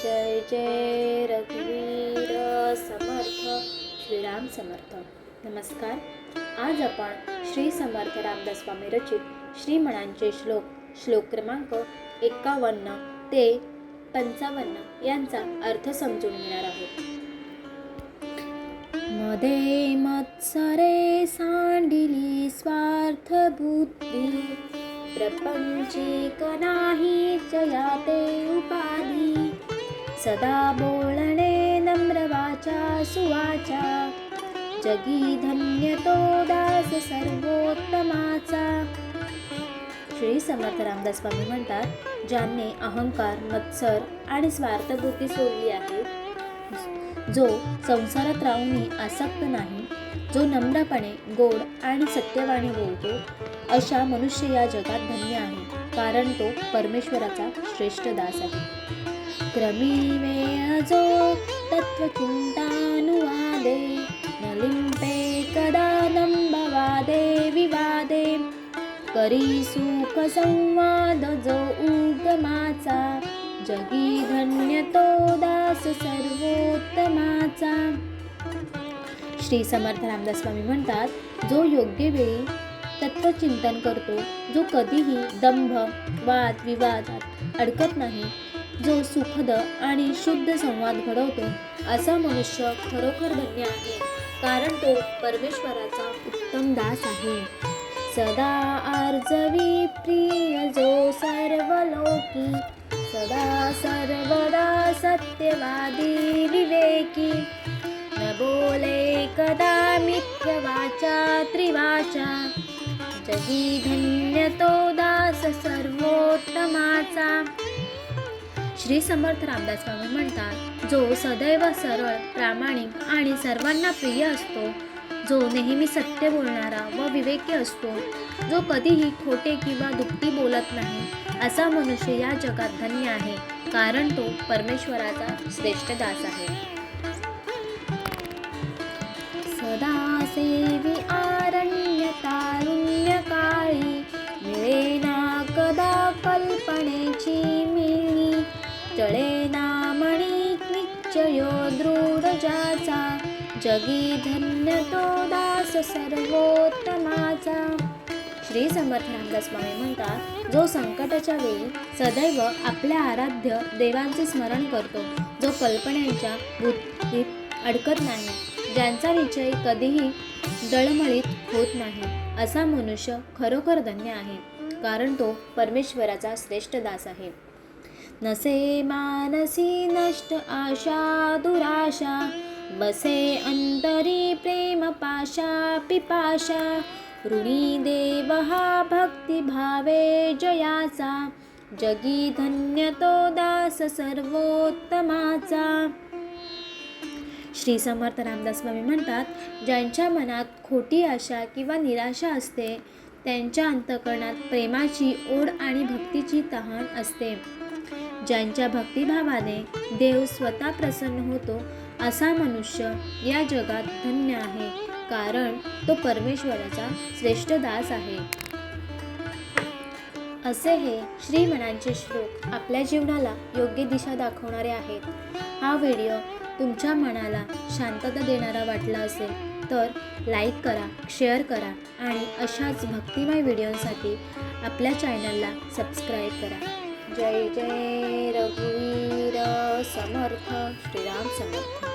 जय जय रघुवीर समर्थ श्रीराम समर्थ. नमस्कार. आज आपण श्री समर्थ रामदास स्वामी रचित श्रीमणांचे श्लोक क्रमांक 51 ते 55 यांचा अर्थ समजून घेणार आहोत. मदे मत्सरे सांडिली स्वार्थ बुद्धी, प्रपंचिक नाही जयाते उपाधी. सदा बोलणे नम्र वाचा सुवाचा, जगी धन्य तो दास सर्वोत्तमाचा. श्री समर्थ रामदास स्वामी म्हणतात, ज्यांनी अहंकार, मत्सर आणि स्वार्थबुद्धी सोडली आहे, जो संसारात राहूनही आसक्त नाही, जो नम्रपणे गोड आणि सत्यवाणी बोलतो, अशा मनुष्य या जगात धन्य आहे, कारण तो परमेश्वराचा श्रेष्ठ दास आहे. क्रमी वेळ जो तत्वचिंतानुवादे, न लिंपे कदा नंबवादे विवादे. करी सुख संवाद जो उगमाचा, जगी धन्य तो दास सर्वोत्तमाचा. श्री समर्थ रामदास स्वामी म्हणतात, जो योग्य वेळी तत्वचिंतन करतो, जो कधीही दंभ, वाद विवादात अडकत नाही, जो सुखद आणि शुद्ध संवाद घडवतो, असा मनुष्य खरोखर धन्य आहे, कारण तो परमेश्वराचा उत्तम दास आहे. सदा आर्जवी प्रिय जो सर्वलोकी, सदा सर्वदा सत्यवादी विवेकी. न बोले कदा मिथ्य वाचा त्रिवाचा, जगी धन्य तो दास सर्वोत्तमाचा. श्री समर्थ रामदास स्वामी म्हणतात, जो सदैव सरळ, प्रामाणिक आणि सर्वांना प्रिय असतो, जो नेहमी सत्य बोलणारा व विवेकी असतो, जो कधीही खोटे किंवा दुःखी बोलत नाही, असा मनुष्य या जगात धन्य आहे, कारण तो परमेश्वराचा श्रेष्ठ दास आहे. सदा सेवी आरण्य तारुण्य काळी, मिळेना कदा कल्पनेची मिळी. चळेना मणी निश्चयो दृढ ज्याचा, जगी धन्य तो दास सर्वोत्तमाचा. श्री समर्थ रामदास स्वामी म्हणतात, जो संकटाच्या वेळी सदैव आपल्या आराध्य देवांचे स्मरण करतो, जो कल्पनांच्या बुद्धीत अडकत नाही, ज्यांचा निश्चय कधीही डळमळीत होत नाही, असा मनुष्य खरोखर धन्य आहे, कारण तो परमेश्वराचा श्रेष्ठ दास आहे. नसे मानसी नष्ट आशा दुराशा, बसे अंतरी प्रेम पाशा पिपाशा. ऋणी देव हा भक्ती भावे जयाचा, जगी धन्य तो दास सर्वोत्तमाचा. श्री समर्थ रामदास स्वामी म्हणतात, ज्यांच्या मनात खोटी आशा किंवा निराशा असते, त्यांच्या अंतःकरणात प्रेमाची ओढ आणि भक्तीची तहान असते. ज्यांच्या भक्तिभावाने देव स्वतः प्रसन्न होतो, असा मनुष्य या जगात धन्य आहे, कारण तो परमेश्वराचा श्रेष्ठ दास आहे. असे हे श्रीमणांचे श्लोक आपल्या जीवनाला योग्य दिशा दाखवणारे आहेत. हा व्हिडिओ तुमच्या मनाला शांतता देणारा वाटला असेल तर लाईक करा, शेअर करा आणि अशाच भक्तिमय व्हिडिओसाठी आपल्या चॅनलला सबस्क्राईब करा. जय जय रघुवीर समर्थ श्रीराम समर्थ.